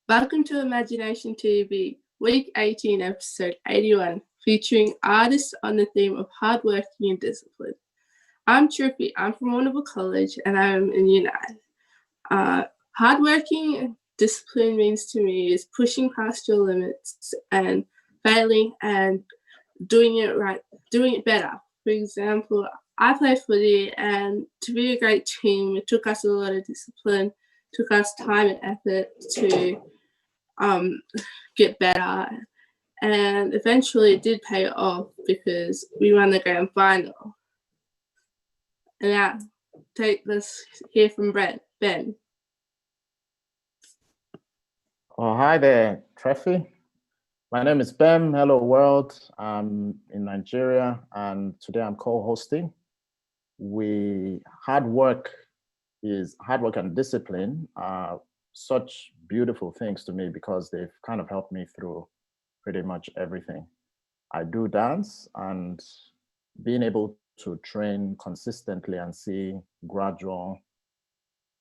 Welcome to IMAGI-NATION TV, Week 18, Episode 81, featuring artists on the theme of hardworking and discipline. I'm Trippy, I'm from Warrnambool College and I'm in Year 9. Hardworking and discipline means to me is pushing past your limits and failing and doing it right, doing it better. For example, I play footy, and to be a great team, it took us a lot of discipline, took us time and effort to get better, and eventually it did pay off because we won the grand final. And now, let's hear from Ben. Oh, hi there, Treffy. My name is Ben. Hello, world. I'm in Nigeria, and today I'm co-hosting. Hard work and discipline are such beautiful things to me because they've kind of helped me through pretty much everything. I do dance, and being able to train consistently and see gradual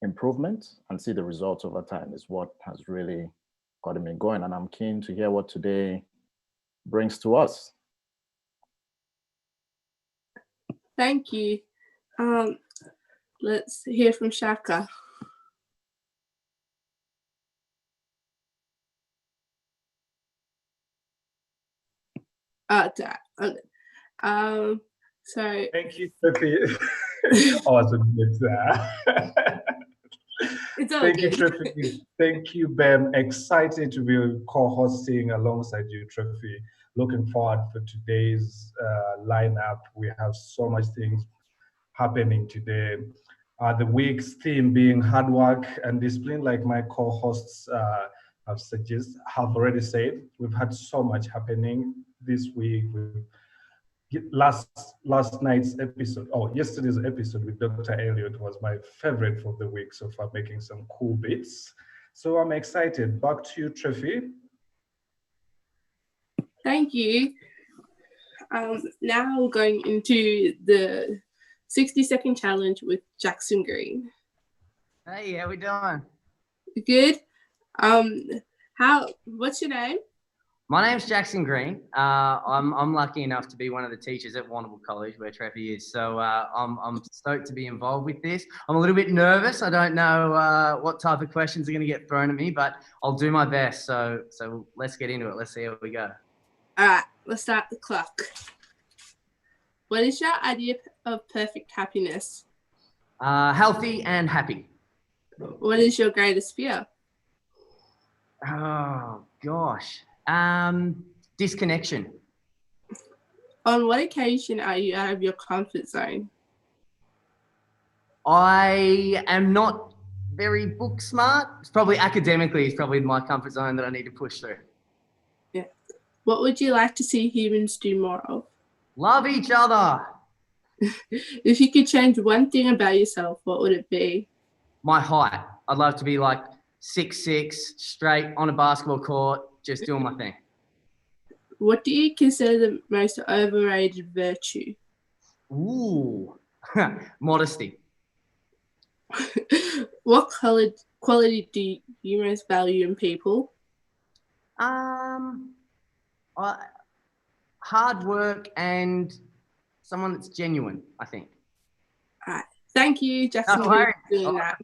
improvement and see the results over time is what has really gotten me going. And I'm keen to hear what today brings to us. Thank you. Let's hear from Shaka. So thank you, Trippy. Awesome. It's all Thank good. you, Trippy. Thank you, Ben. Excited to be co-hosting alongside you, Trippy. Looking forward for today's lineup. We have so much things happening today. The week's theme being hard work and discipline, like my co-hosts have already said. We've had so much happening this week. We've last night's episode, yesterday's episode with Dr. Elliot was my favorite for the week so far, making some cool bits. So I'm excited. Back to you, Trefi. Thank you. Now we're going into the 60-second challenge with Jackson Green. Hey, how we doing? Good. What's your name? My name's Jackson Green. I'm lucky enough to be one of the teachers at Warrnambool College where Trefi is. So I'm stoked to be involved with this. I'm a little bit nervous. I don't know what type of questions are going to get thrown at me, but I'll do my best. So let's get into it. Let's see how we go. All right, let's start the clock. What is your idea of perfect happiness? Healthy and happy. What is your greatest fear? Oh, gosh. Disconnection. On what occasion are you out of your comfort zone? I am not very book smart. It's probably academically, it's probably my comfort zone that I need to push through. Yeah. What would you like to see humans do more of? Love each other. If you could change one thing about yourself, what would it be? My height. I'd love to be like 6'6", straight on a basketball court, just doing my thing. What do you consider the most overrated virtue? Ooh, modesty. What quality do you most value in people? Hard work and someone that's genuine, I think. All right. Thank you, Jackson, for doing that.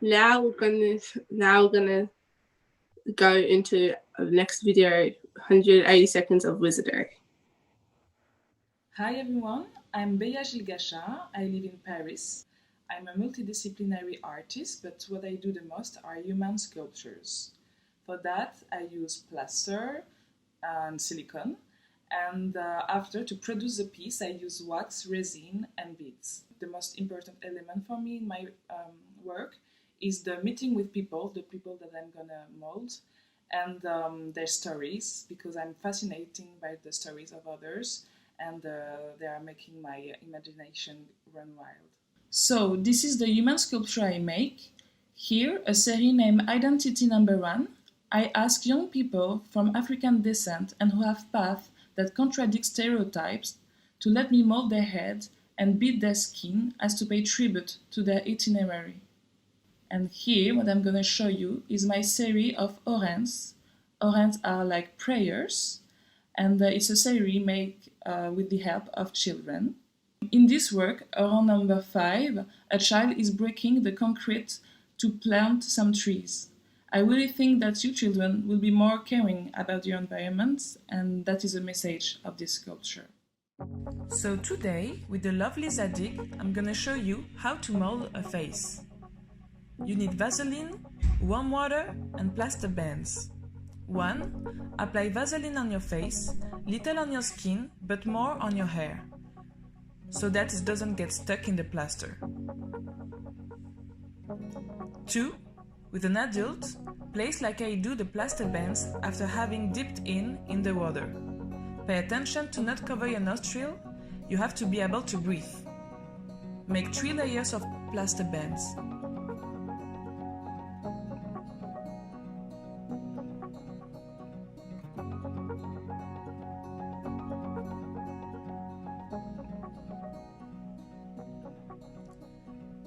Now we're gonna go into the next video, 180 seconds of wizardry. Hi everyone, I'm Bzaggy Gachard. I live in Paris. I'm a multidisciplinary artist, but what I do the most are human sculptures. For that, I use plaster and silicone, and after, to produce the piece, I use wax, resin, and beads. The most important element for me in my work is the meeting with people, the people that I'm gonna mold, and their stories, because I'm fascinated by the stories of others, and they are making my imagination run wild. So this is the human sculpture I make. Here, a series named Identity Number 1. I ask young people from African descent and who have paths that contradict stereotypes to let me mold their head and beat their skin as to pay tribute to their itinerary. And here, what I'm going to show you is my series of orens. Orens are like prayers, and it's a series made with the help of children. In this work, oran number 5, a child is breaking the concrete to plant some trees. I really think that you children will be more caring about your environment, and that is the message of this sculpture. So today, with the lovely Zadig, I'm going to show you how to mold a face. You need Vaseline, warm water, and plaster bands. 1. Apply Vaseline on your face, little on your skin, but more on your hair, so that it doesn't get stuck in the plaster. 2. With an adult, place like I do the plaster bands after having dipped in the water. Pay attention to not cover your nostril, you have to be able to breathe. Make 3 layers of plaster bands.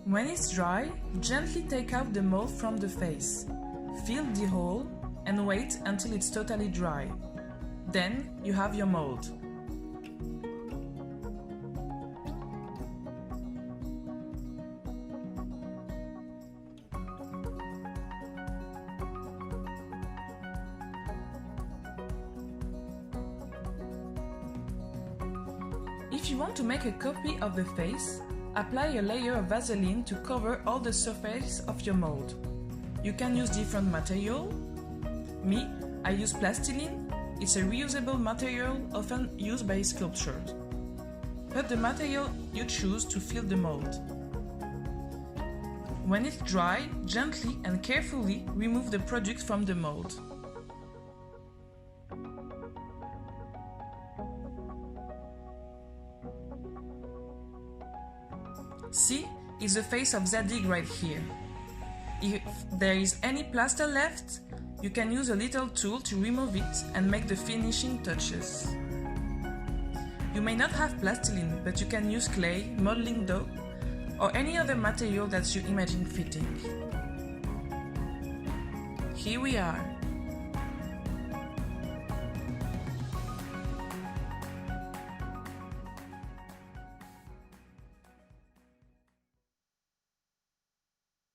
When it's dry, gently take out the mold from the face. Fill the hole and wait until it's totally dry. Then you have your mold. If you want to make a copy of the face, apply a layer of Vaseline to cover all the surface of your mold. You can use different material. Me, I use plastilin. It's a reusable material often used by sculptors. Put the material you choose to fill the mold. When it's dry, gently and carefully remove the product from the mold. See, it's the face of Bzaggy right here. If there is any plaster left, you can use a little tool to remove it and make the finishing touches. You may not have plastilin, but you can use clay, modeling dough, or any other material that you imagine fitting. Here we are.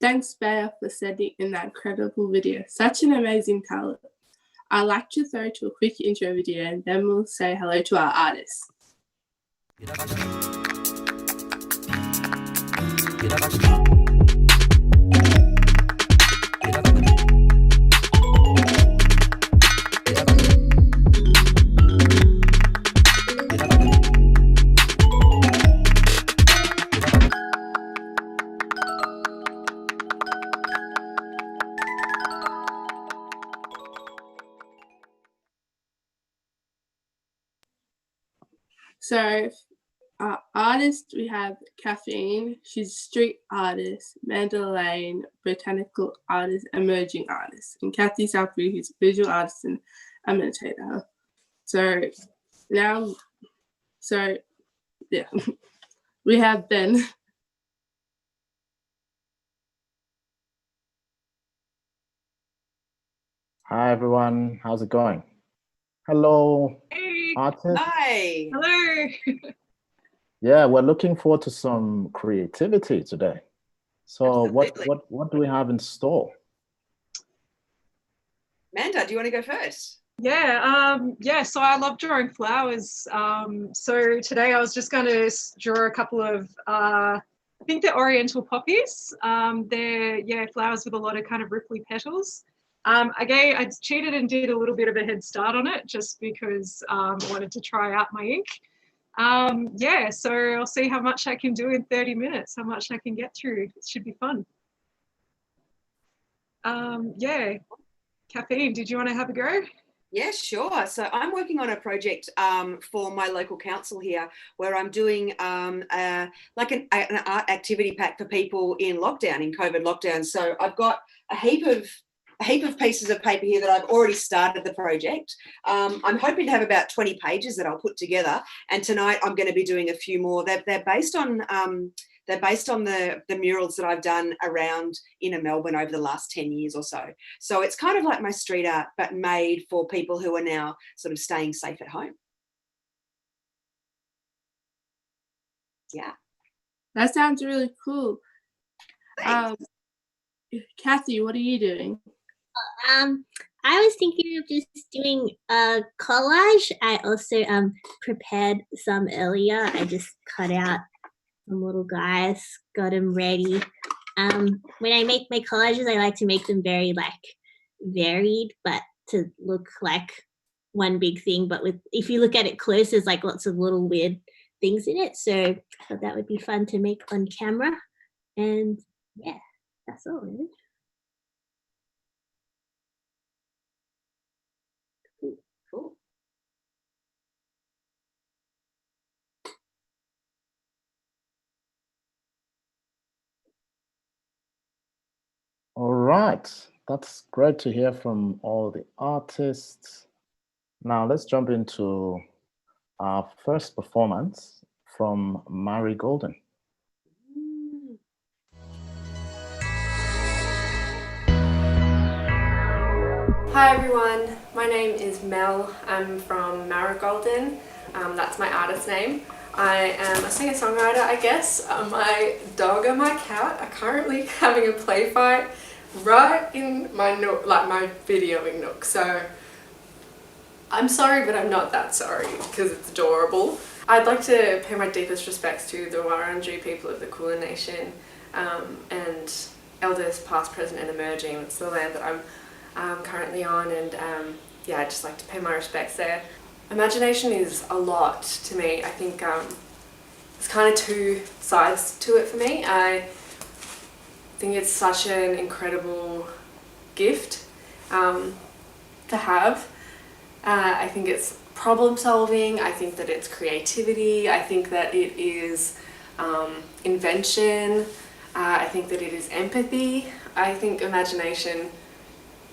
Thanks, Bea, for sending in that incredible video. Such an amazing talent. I'd like to throw to a quick intro video and then we'll say hello to our artists. So, our artists, we have Kaff-eine, she's a street artist, Manda Lane, botanical artist, emerging artist, and Kathy Sarpi, who's a visual artist and imitator. So now, we have Ben. Hi, everyone. How's it going? Hello, Hey. artists. Hi. Hello. Yeah, we're looking forward to some creativity today. So what do we have in store? Manda, do you want to go first? Yeah, so I love drawing flowers. So today I was just going to draw a couple of, I think they're oriental poppies. They're flowers with a lot of kind of ripply petals. I cheated and did a little bit of a head start on it just because I wanted to try out my ink. So I'll see how much I can do in 30 minutes, how much I can get through. It should be fun. Kaff-eine, did you want to have a go? Yeah, sure. So I'm working on a project for my local council here where I'm doing an art activity pack for people in lockdown, in COVID lockdown. So I've got a heap of pieces of paper here that I've already started the project. I'm hoping to have about 20 pages that I'll put together. And tonight I'm going to be doing a few more. They're based on the murals that I've done around inner Melbourne over the last 10 years or so. So it's kind of like my street art, but made for people who are now sort of staying safe at home. Yeah. That sounds really cool. Thanks. Kathy, what are you doing? I was thinking of just doing a collage. I also prepared some earlier. I just cut out some little guys, got them ready. When I make my collages, I like to make them very varied, but to look like one big thing. But if you look at it close, there's like lots of little weird things in it. So I thought that would be fun to make on camera. And yeah, that's all really. Cool. All right, that's great to hear from all the artists. Now let's jump into our first performance from Marigolden. Hi everyone, my name is Mel. I'm from Marigolden. That's my artist name. I am a singer-songwriter, I guess. My dog and my cat are currently having a play fight right in my nook, like my videoing nook. So I'm sorry, but I'm not that sorry because it's adorable. I'd like to pay my deepest respects to the Wurundjeri people of the Kulin Nation and elders past, present and emerging. It's the land that I'm currently on, and yeah, I'd just like to pay my respects there. Imagination is a lot to me. I think there's kind of two sides to it for me. I think it's such an incredible gift to have. I think it's problem solving. I think that it's creativity. I think that it is invention. I think that it is empathy. I think imagination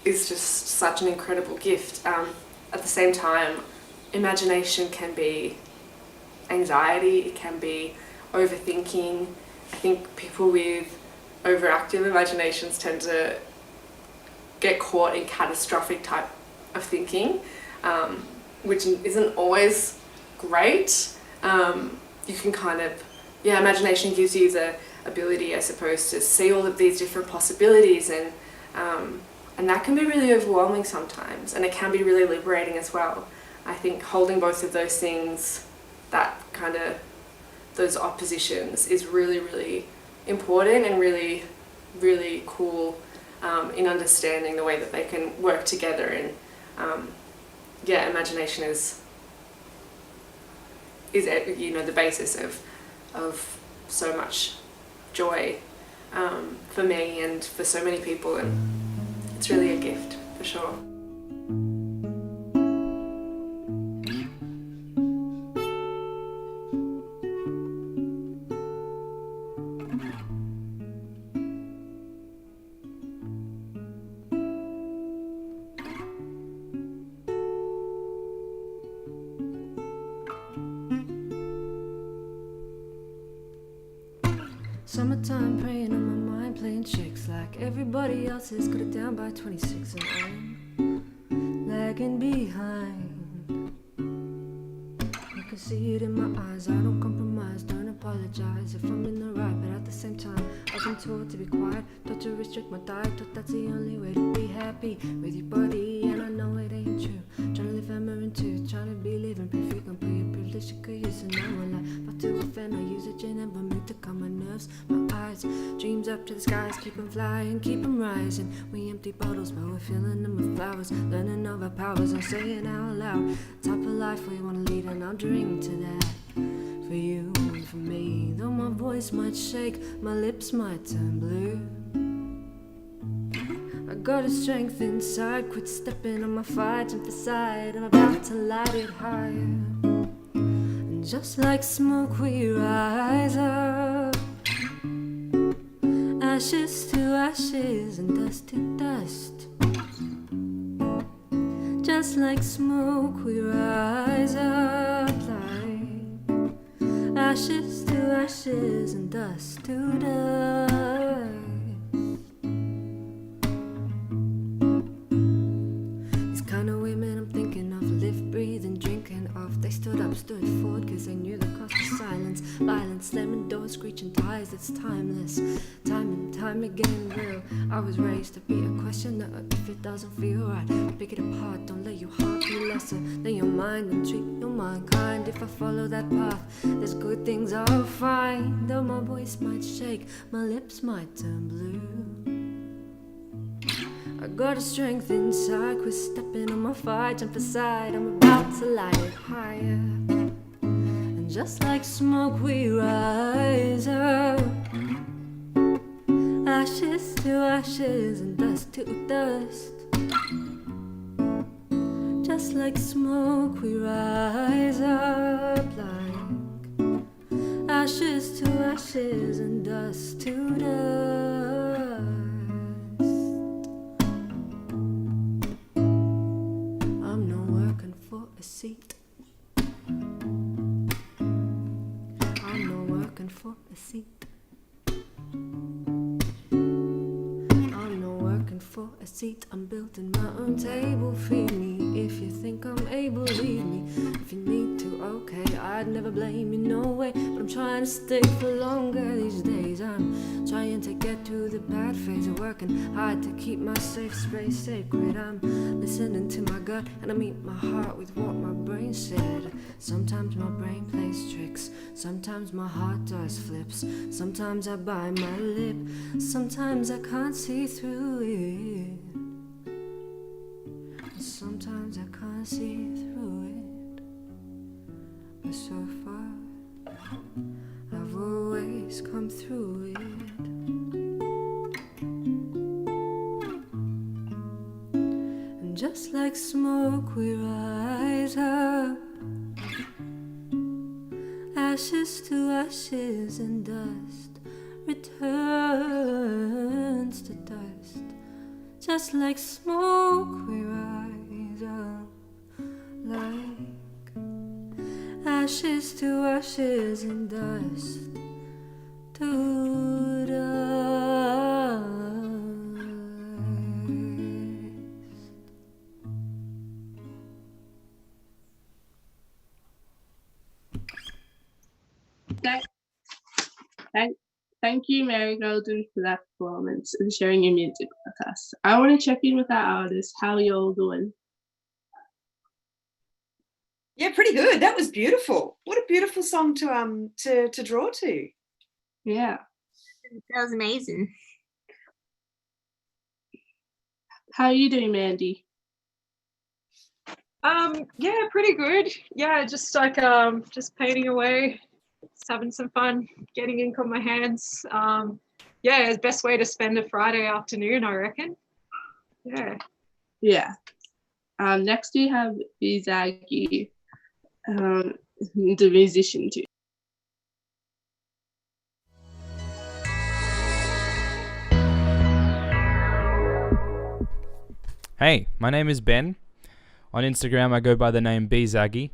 is just such an incredible gift. At the same time, imagination can be anxiety, it can be overthinking. I think people with overactive imaginations tend to get caught in catastrophic type of thinking, which isn't always great. You can kind of, imagination gives you the ability, I suppose, to see all of these different possibilities, and that can be really overwhelming sometimes, and it can be really liberating as well. I think holding both of those things, those oppositions, is really, really important and really, really cool in understanding the way that they can work together. And imagination is the basis of so much joy for me and for so many people, and it's really a gift for sure. Summertime praying on my mind, playing tricks like everybody else is. Got it down by 26 and I'm lagging behind. You can see it in my eyes, I don't compromise, don't apologize if I'm in the right, but at the same time I've been told to be quiet, told to restrict my diet, thought that's the only way to be happy with your body, and I know it ain't true. Trying to live hammer and tooth, trying to be living proof you can put your privilege you could use, and now I'm like, but to offend, I use a gin and vomit to calm my nerves, my eyes, dreams up to the skies, keep them flying, keep them rising. We empty bottles, but we're filling them with flowers, learning of our powers, I'm saying out loud, type of life we wanna lead, and I'll drink to that. For you and for me, though my voice might shake, my lips might turn blue, I got a strength inside, quit stepping on my fight, jump aside, I'm about to light it higher. And just like smoke we rise up, ashes to ashes and dust to dust. Just like smoke we rise up, like ashes to ashes and dust to dust. These kind of women I'm thinking of live, breathe and drinking of. They stood up, stood forward cause they knew the cost of silence. Violence, slamming doors, screeching ties, it's timeless. Time and time again, real. I was raised to be a questioner. If it doesn't feel right, pick it apart. Don't let your heart be lesser than your mind, and treat your mind kind. If I follow that path, there's good things I'll find. Though my voice might shake, my lips might turn blue, I got a strength inside, quit stepping on my fight, jump aside, I'm about to light it higher. And just like smoke we rise up, ashes to ashes and dust to dust. Just like smoke we rise up, like ashes to ashes and dust to dust. I'm not working for a seat, I'm not working for a seat, for a seat, I'm building my own table, feed me. If you think I'm able, leave me. If you need to, okay, I'd never blame you, no way. But I'm trying to stay for longer these days. I'm trying to get through the bad phase of working hard to keep my safe space sacred. I'm listening to my gut and I meet my heart with what my brain said. Sometimes my brain plays tricks, sometimes my heart does flips, sometimes I bite my lip, sometimes I can't see through it. Sometimes I can't see through it, but so far I've always come through it. And just like smoke we rise up, ashes Ashes to ashes and dust returns to dust. Just like smoke we rise up, like ashes to ashes and dust to dust. Thank you, Marigolden, for that performance and sharing your music with us. I want to check in with our artists. How are you all doing? Yeah, pretty good. That was beautiful. What a beautiful song to draw to. Yeah. That was amazing. How are you doing, Mandy? Yeah, pretty good. Yeah, just like just painting away, just having some fun, getting ink on my hands. Yeah, it's the best way to spend a Friday afternoon, I reckon. Yeah. Yeah. Next we have Bzaggy, the musician too. Hey, my name is Ben. On Instagram I go by the name Bzaggy,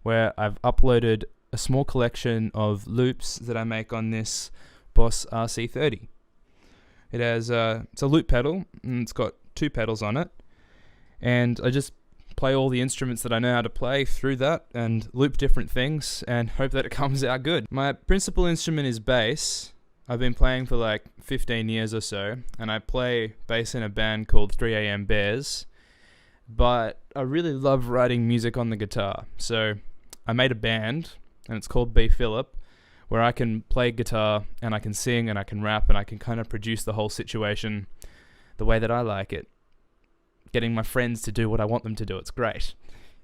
where I've uploaded a small collection of loops that I make on this Boss RC30. It has it's a loop pedal, and it's got 2 pedals on it, and I just play all the instruments that I know how to play through that and loop different things and hope that it comes out good. My principal instrument is bass. I've been playing for like 15 years or so, and I play bass in a band called 3am Bears, but I really love writing music on the guitar. So I made a band, and it's called B Phillip, where I can play guitar and I can sing and I can rap and I can kind of produce the whole situation the way that I like it. Getting my friends to do what I want them to do, it's great.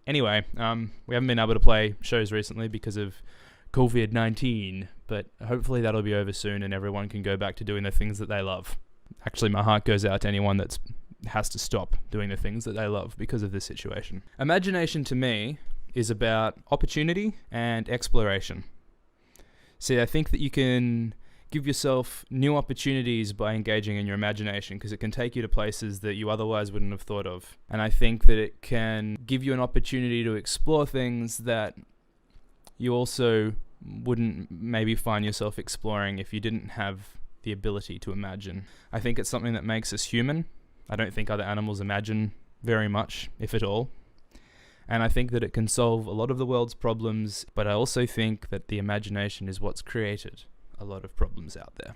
Anyway, we haven't been able to play shows recently because of COVID-19, but hopefully that'll be over soon and everyone can go back to doing the things that they love. Actually, my heart goes out to anyone that has to stop doing the things that they love because of this situation. Imagination to me is about opportunity and exploration. See, I think that you can give yourself new opportunities by engaging in your imagination, because it can take you to places that you otherwise wouldn't have thought of. And I think that it can give you an opportunity to explore things that you also wouldn't maybe find yourself exploring if you didn't have the ability to imagine. I think it's something that makes us human. I don't think other animals imagine very much, if at all. And I think that it can solve a lot of the world's problems, but I also think that the imagination is what's created a lot of problems out there.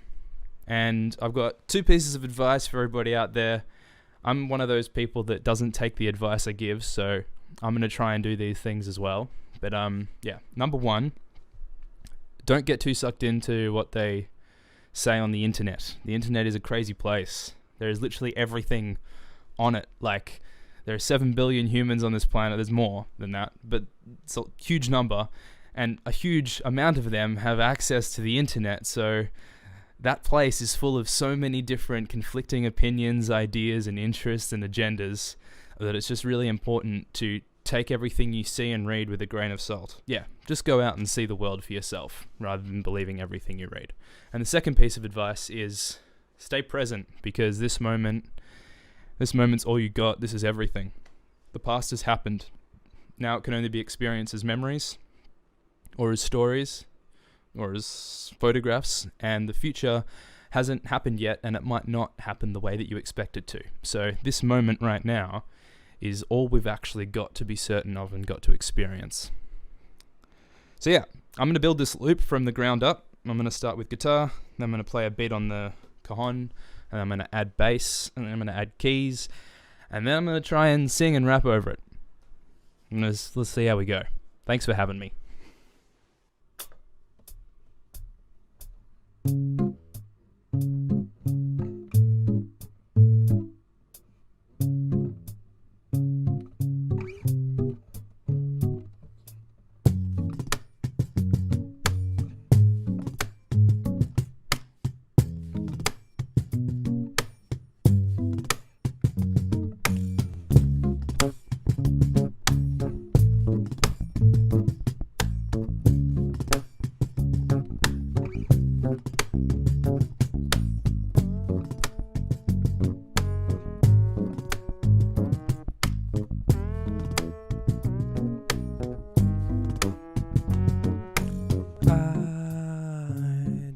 And I've got 2 pieces of advice for everybody out there. I'm one of those people that doesn't take the advice I give, so I'm going to try and do these things as well. But yeah, number 1, don't get too sucked into what they say on the internet. The internet is a crazy place. There is literally everything on it. Like, there are 7 billion humans on this planet. There's more than that, but it's a huge number, and a huge amount of them have access to the internet. So that place is full of so many different conflicting opinions, ideas, and interests and agendas that it's just really important to take everything you see and read with a grain of salt. Yeah, just go out and see the world for yourself rather than believing everything you read. And the second piece of advice is stay present, because this moment's all you got. This is everything. The past has happened. Now it can only be experienced as memories, or as stories, or as photographs, and the future hasn't happened yet, and it might not happen the way that you expect it to. So this moment right now is all we've actually got to be certain of and got to experience. So yeah, I'm going to build this loop from the ground up. I'm going to start with guitar, then I'm going to play a beat on the cajon, and I'm going to add bass, and then I'm going to add keys, and then I'm going to try and sing and rap over it. And let's see how we go. Thanks for having me.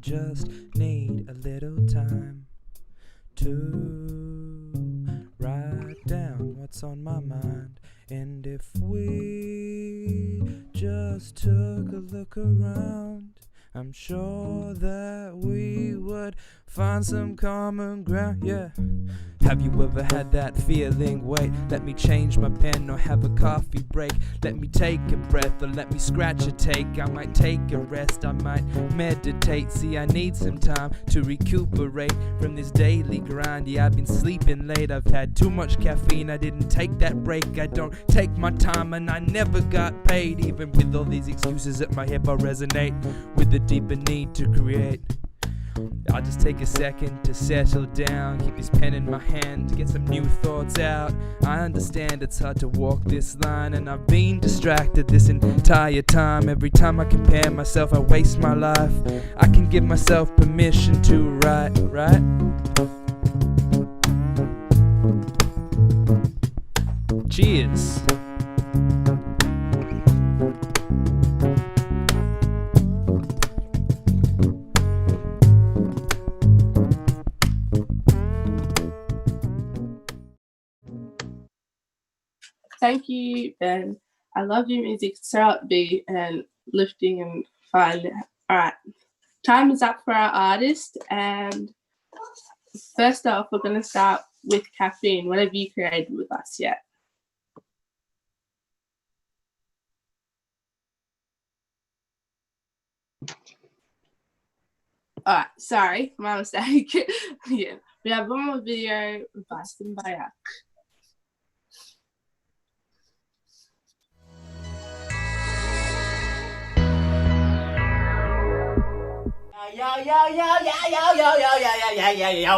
just need a little time to write down what's on my mind. And if we just took a look around, I'm sure that we would find some common ground, yeah. Have you ever had that feeling? Wait, let me change my pen or have a coffee break. Let me take a breath or let me scratch a take. I might take a rest, I might meditate. See, I need some time to recuperate from this daily grind. Yeah, I've been sleeping late, I've had too much caffeine. I didn't take that break, I don't take my time, and I never got paid. Even with all these excuses at my hip, I resonate with the deeper need to create. I'll just take a second to settle down, keep this pen in my hand to get some new thoughts out. I understand it's hard to walk this line, and I've been distracted this entire time. Every time I compare myself, I waste my life. I can give myself permission to write, right? Cheers. Thank you, Ben. I love your music. It's so upbeat and lifting and fun. All right, time is up for our artist. And first off, we're going to start with Kaff-eine. What have you created with us yet? All right, sorry, my mistake. Yeah, we have one more video by Simba Mak. Yo,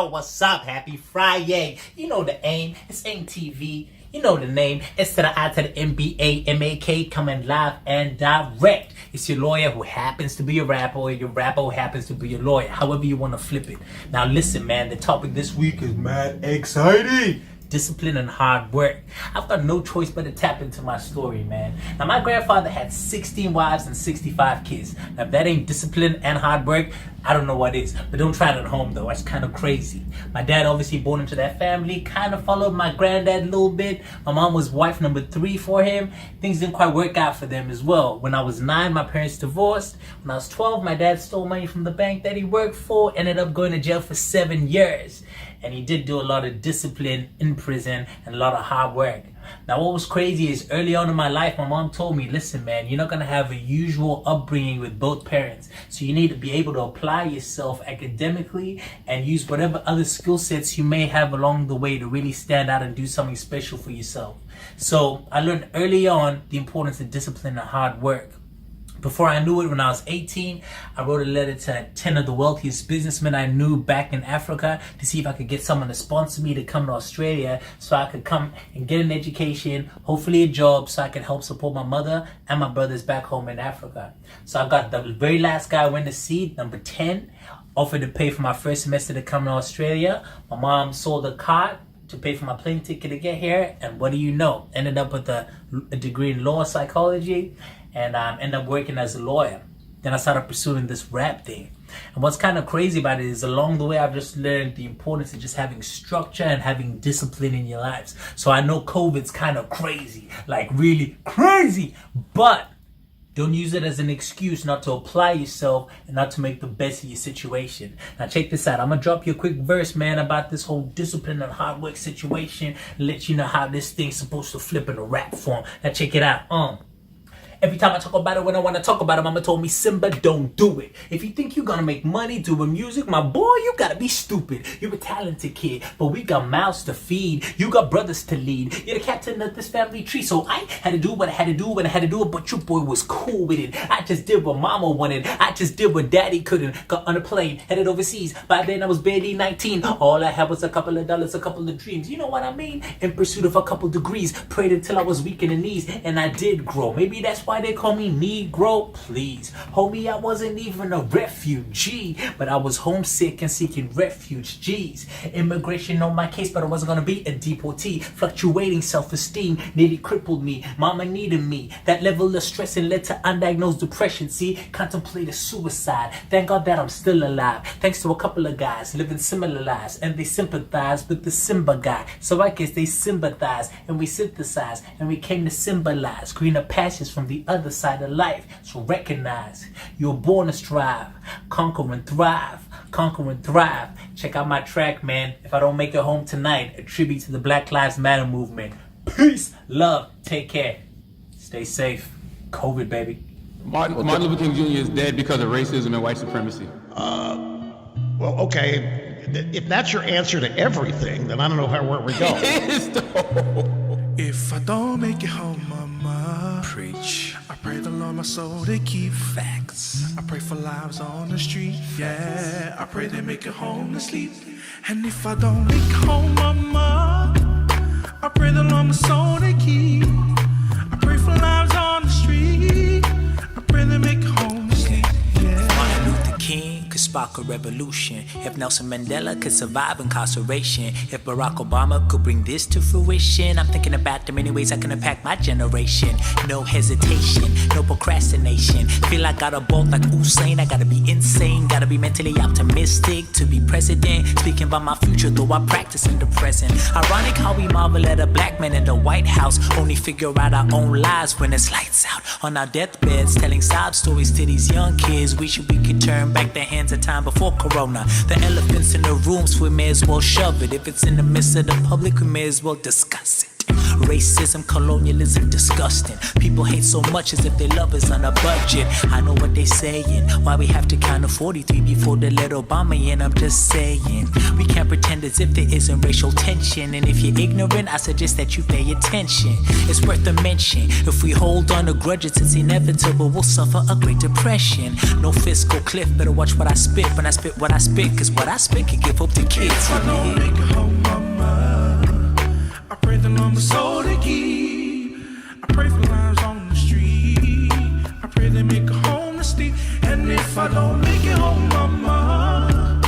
what's up? Happy Friday. You know the aim, it's AIM TV. You know the name, it's to the I to the MBA, MAK, coming live and direct. It's your lawyer who happens to be a rapper, or your rapper who happens to be a lawyer, however you want to flip it. Now listen, man, the topic this week is mad exciting. Discipline and hard work. I've got no choice but to tap into my story, man. Now, my grandfather had 16 wives and 65 kids. Now, if that ain't discipline and hard work, I don't know what is. But don't try it at home, though. That's kind of crazy. My dad, obviously born into that family, kind of followed my granddad a little bit. My mom was wife number 3 for him. Things didn't quite work out for them as well. When I was 9, my parents divorced. When I was 12, my dad stole money from the bank that he worked for, ended up going to jail for 7 years. And he did do a lot of discipline in prison and a lot of hard work. Now, what was crazy is early on in my life, my mom told me, listen, man, you're not going to have a usual upbringing with both parents. So you need to be able to apply yourself academically and use whatever other skill sets you may have along the way to really stand out and do something special for yourself. So I learned early on the importance of discipline and hard work. Before I knew it, when I was 18, I wrote a letter to 10 of the wealthiest businessmen I knew back in Africa to see if I could get someone to sponsor me to come to Australia so I could come and get an education, hopefully a job, so I could help support my mother and my brothers back home in Africa. So I got the very last guy I went to see, number 10, offered to pay for my first semester to come to Australia. My mom sold a car to pay for my plane ticket to get here, and what do you know? Ended up with a degree in law psychology, and ended up working as a lawyer. Then I started pursuing this rap thing. And what's kind of crazy about it is along the way, I've just learned the importance of just having structure and having discipline in your lives. So I know COVID's kind of crazy, like really crazy, but don't use it as an excuse not to apply yourself and not to make the best of your situation. Now check this out. I'm going to drop you a quick verse, man, about this whole discipline and hard work situation and let you know how this thing's supposed to flip in a rap form. Now check it out. Every time I talk about it, when I want to talk about it, mama told me, Simba, don't do it. If you think you're going to make money doing music, my boy, you got to be stupid. You're a talented kid, but we got mouths to feed. You got brothers to lead. You're the captain of this family tree, so I had to do what I had to do when I had to do it, but your boy was cool with it. I just did what mama wanted. I just did what daddy couldn't. Got on a plane, headed overseas. By then, I was barely 19. All I had was a couple of dollars, a couple of dreams. You know what I mean? In pursuit of a couple degrees. Prayed until I was weak in the knees, and I did grow. Maybe that's why they call me Negro. Please, homie, I wasn't even a refugee, but I was homesick and seeking refuge. G's, immigration on my case, but I wasn't gonna be a deportee. Fluctuating self-esteem nearly crippled me. Mama needed me. That level of stress and led to undiagnosed depression. See, contemplated suicide. Thank God that I'm still alive, thanks to a couple of guys living similar lives, and they sympathize with the Simba guy. So I guess they sympathize, and we synthesize, and we came to symbolize greener pastures from the other side of life. So recognize you're born to strive, conquer and thrive, conquer and thrive. Check out my track, man. If I don't make it home tonight, a tribute to the Black Lives Matter movement. Peace, love, take care, stay safe. COVID, baby. Martin Luther King Jr. is dead because of racism and white supremacy. Well, okay. If that's your answer to everything, then I don't know where we go. If I don't make it home, mama, preach. I pray the Lord my soul to keep facts. I pray for lives on the street, yeah. I pray they make it home to sleep. And if I don't make it home, mama, I pray the Lord my soul to keep. I pray for lives on the street. I pray they make it home to sleep, yeah. Martin Luther King could spark a revolution. If Nelson Mandela could survive incarceration. If Barack Obama could bring this to fruition. I'm thinking about the many ways I can impact my generation. No hesitation, no procrastination. Feel I got a bolt like Usain. I gotta be insane, gotta be mentally optimistic to be president. Speaking about my future, though I practice in the present. Ironic how we marvel at a black man in the White House. Only figure out our own lives when it's lights out. On our deathbeds, telling sob stories to these young kids. Wish we could turn back the hands of time before Corona. The elephants in the rooms, we may as well shove it. If it's in the midst of the public, we may as well discuss it. Racism, colonialism, disgusting. People hate so much as if their love is on a budget. I know what they saying, why we have to count to 43 before they let Obama in. I'm just saying, we can't pretend as if there isn't racial tension. And if you're ignorant, I suggest that you pay attention. It's worth a mention, if we hold on to grudges, it's inevitable we'll suffer a great depression. No fiscal cliff, better watch what I spit. When I spit what I spit, cause what I spit can give hope to kids. If I don't make it home, mama, I pray the Lord my soul to keep. I pray for lives on the street. I pray they make a home to sleep. And if I don't make it home, mama,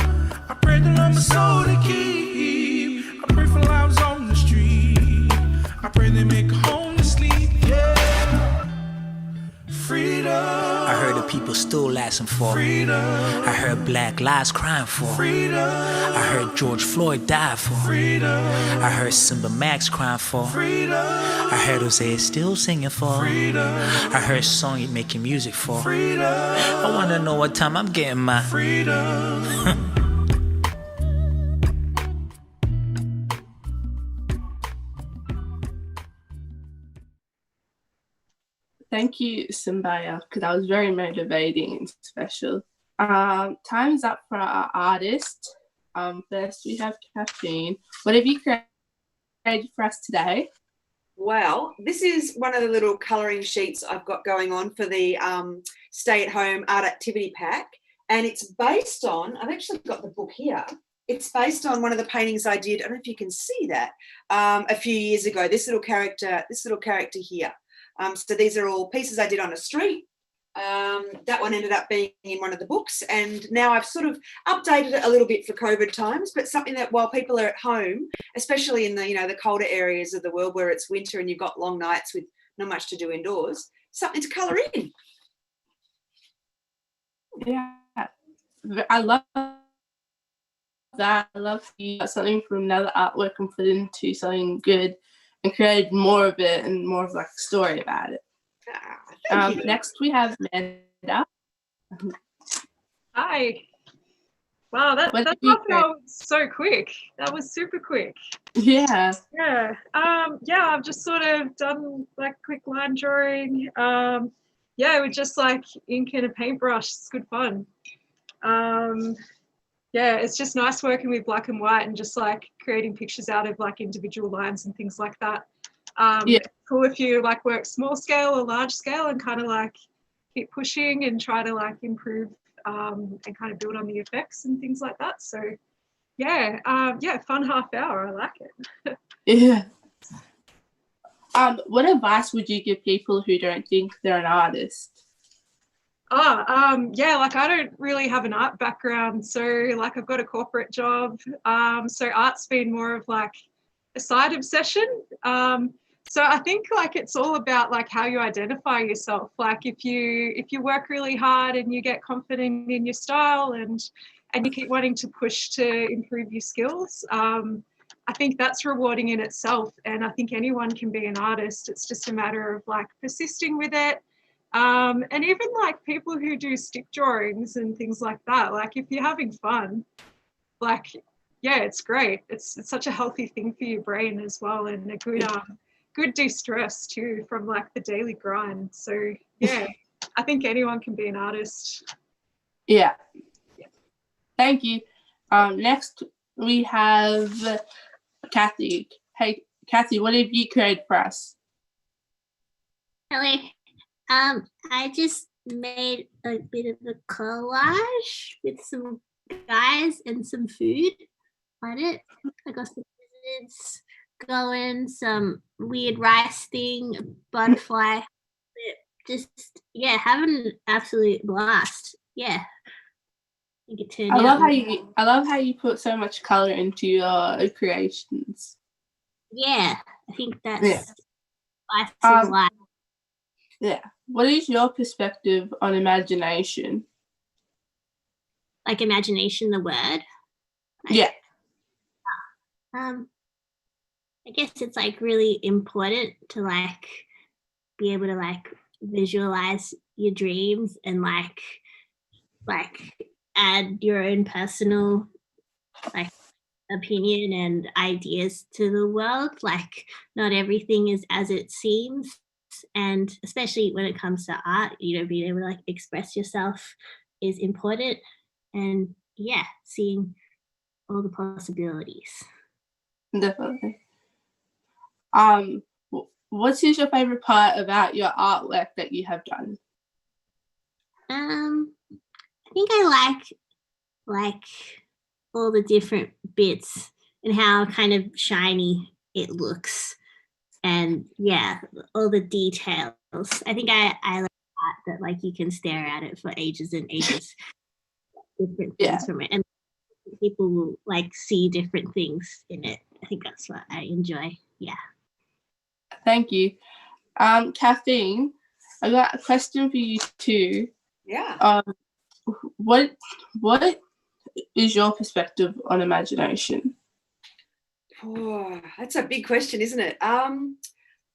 I pray the Lord my soul to keep. I pray for lives on the street. I pray they make a home to sleep. Yeah. Freedom. I heard the people still asking for freedom. I heard black lives crying for freedom. I heard George Floyd died for freedom. I heard Simba Mak's crying for freedom. I heard Jose still singing for freedom. I heard song you making music for freedom. I wanna know what time I'm getting my freedom. Thank you, Simbaya, because that was very motivating and special. Time's up for our artist. First, we have Kaff-eine. What have you created for us today? Well, this is one of the little colouring sheets I've got going on for the stay-at-home art activity pack. And it's based on, I've actually got the book here. It's based on one of the paintings I did, I don't know if you can see that, a few years ago, this little character here. So these are all pieces I did on a street. That one ended up being in one of the books, and now I've sort of updated it a little bit for COVID times, but something that while people are at home, especially in the, the colder areas of the world where it's winter and you've got long nights with not much to do indoors, something to colour in. Yeah, I love that. I love you got something from another artwork and put into something good and created more of it and more of like a story about it. Next we have Manda. Hi. Wow, that was so quick. That was super quick. Yeah. Yeah. I've just sort of done like quick line drawing. With just like ink and a paintbrush. It's good fun. It's just nice working with black and white and just like creating pictures out of like individual lines and things like that. Cool if you like work small scale or large scale and kind of like keep pushing and try to like improve and kind of build on the effects and things like that. So fun half hour. I like it. Yeah. What advice would you give people who don't think they're an artist? Yeah, like I don't really have an art background, so like I've got a corporate job, so art's been more of like a side obsession. So I think like it's all about like how you identify yourself. Like if you work really hard and you get confident in your style and you keep wanting to push to improve your skills, I think that's rewarding in itself. And I think anyone can be an artist. It's just a matter of like persisting with it. And even like people who do stick drawings and things like that, like if you're having fun, like, yeah, it's great. It's such a healthy thing for your brain as well, and a good de-stress too from like the daily grind. So yeah, I think anyone can be an artist. Yeah. Thank you. Next we have Kathy. Hey, Kathy, what have you created for us? Hello. I just made a bit of a collage with some guys and some food on it. I got some lizards going, some weird rice thing, butterfly. Just, yeah, having an absolute blast. Yeah. I think it turned out. I love how you put so much color into your creations. Yeah, I think that's life of life. Yeah. What is your perspective on imagination? Like imagination, the word? Yeah. I guess it's like really important to like be able to like visualize your dreams and like add your own personal like opinion and ideas to the world. Like not everything is as it seems. And especially when it comes to art, you know, being able to like express yourself is important. And yeah, seeing all the possibilities. Definitely. What is your favorite part about your artwork that you have done? I think I like all the different bits and how kind of shiny it looks. And yeah, all the details. I think I like art that like you can stare at it for ages and ages. Different things from it, and people will like see different things in it. I think that's what I enjoy. Yeah. Thank you. Kathleen, I got a question for you too. Yeah. What is your perspective on imagination? Oh, that's a big question, isn't it? I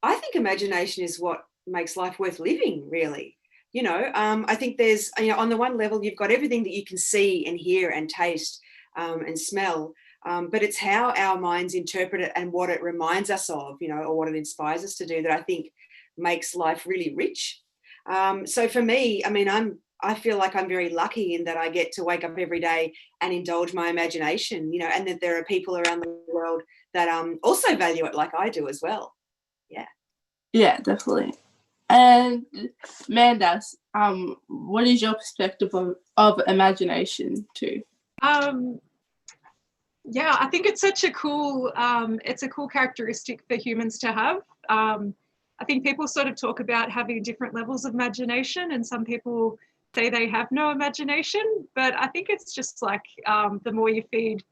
think imagination is what makes life worth living, really. You know, I think there's, you know, on the one level, you've got everything that you can see and hear and taste and smell, but it's how our minds interpret it and what it reminds us of, you know, or what it inspires us to do that I think makes life really rich. So for me, I mean, I feel like I'm very lucky in that I get to wake up every day and indulge my imagination, you know, and that there are people around the world that also value it like I do as well. Yeah. Yeah, definitely. And Manda, what is your perspective of imagination too? Yeah, I think it's such a cool characteristic for humans to have. I think people sort of talk about having different levels of imagination, and some people say they have no imagination, but I think it's just like the more you feed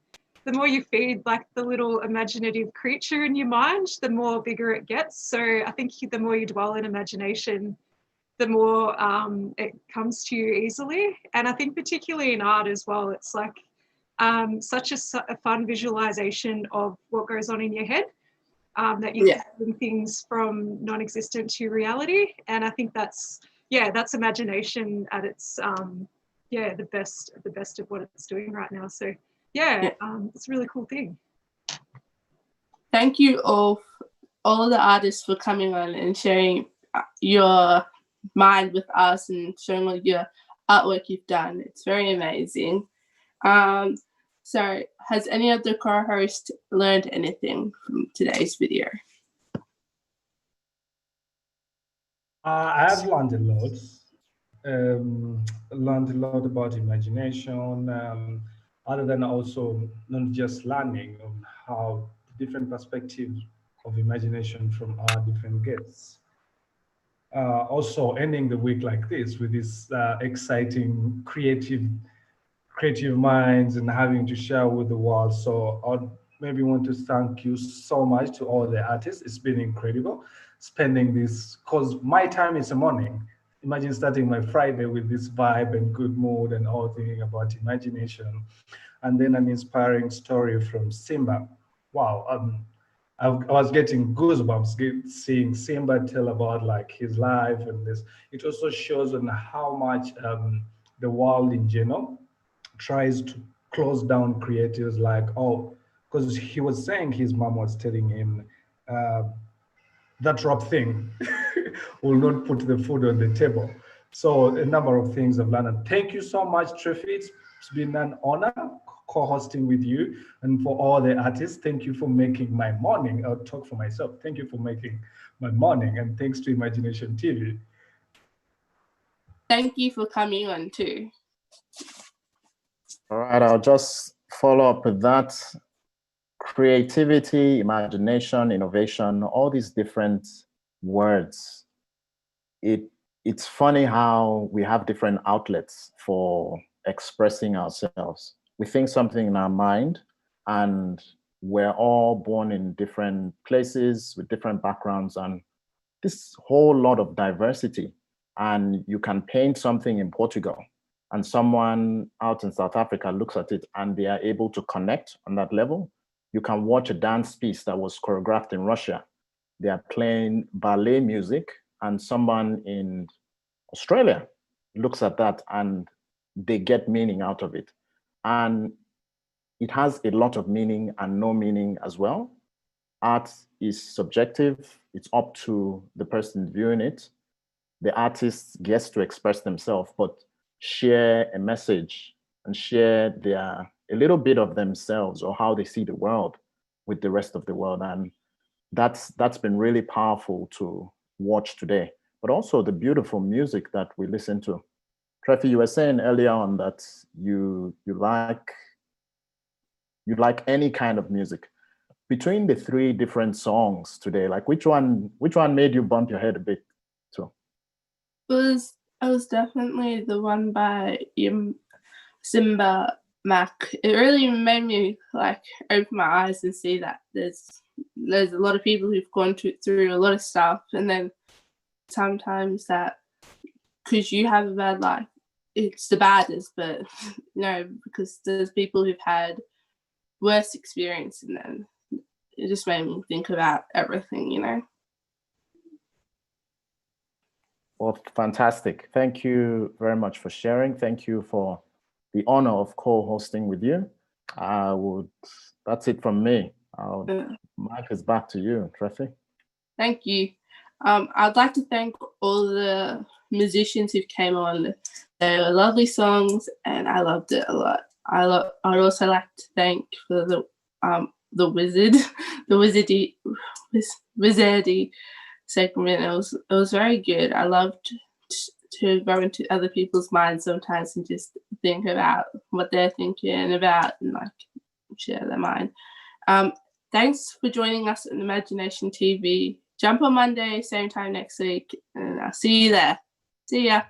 like the little imaginative creature in your mind, the more bigger it gets. So I think the more you dwell in imagination, the more it comes to you easily. And I think particularly in art as well, it's like such a fun visualization of what goes on in your head, that you can bring things from non-existent to reality. And I think that's imagination at its the best of what it's doing right now. So it's a really cool thing. Thank you all the artists for coming on and sharing your mind with us and showing all your artwork you've done. It's very amazing. So has any of the co-hosts learned anything from today's video? I have learned a lot. Learned a lot about imagination, other than also not just learning on how different perspectives of imagination from our different guests. Also ending the week like this with this exciting creative minds and having to share with the world. So I'd maybe want to thank you so much to all the artists. It's been incredible spending this, because my time is a morning. Imagine starting my Friday with this vibe and good mood and all thinking about imagination. And then an inspiring story from Simba. Wow, I was getting goosebumps seeing Simba tell about like his life and this. It also shows on how much the world in general tries to close down creatives, like, oh, because he was saying his mom was telling him that rap thing will not put the food on the table. So a number of things I've learned. And thank you so much, Trefi. It's been an honor co-hosting with you, and for all the artists, thank you for making my morning. I'll talk for myself. Thank you for making my morning, and thanks to Imagination TV. Thank you for coming on too. All right, I'll just follow up with that. Creativity, imagination, innovation, all these different words. It's funny how we have different outlets for expressing ourselves. We think something in our mind, and we're all born in different places with different backgrounds and this whole lot of diversity. And you can paint something in Portugal, and someone out in South Africa looks at it and they are able to connect on that level. You can watch a dance piece that was choreographed in Russia. They are playing ballet music, and someone in Australia looks at that and they get meaning out of it. And it has a lot of meaning and no meaning as well. Art is subjective. It's up to the person viewing it. The artist gets to express themselves, but share a message and share a little bit of themselves or how they see the world with the rest of the world. And that's been really powerful to watch today, but also the beautiful music that we listen to. Trefi, you were saying earlier on that you like any kind of music. Between the three different songs today, like which one made you bump your head a bit too? It was definitely the one by Simba Mak. It really made me like open my eyes and see that there's a lot of people who've gone through a lot of stuff, and then sometimes that because you have a bad life, it's the baddest, but because there's people who've had worse experience, and then it just made me think about everything, Well, fantastic. Thank you very much for sharing. Thank you for the honor of co-hosting with you. That's it from me. Mike is back to you, Trefi. Thank you. I'd like to thank all the musicians who came on. They were lovely songs, and I loved it a lot. I'd also like to thank for the wizardy segment. It was very good. I loved to go into other people's minds sometimes and just think about what they're thinking about and like share their mind. Thanks for joining us on Imagination TV. Jump on Monday, same time next week, and I'll see you there. See ya.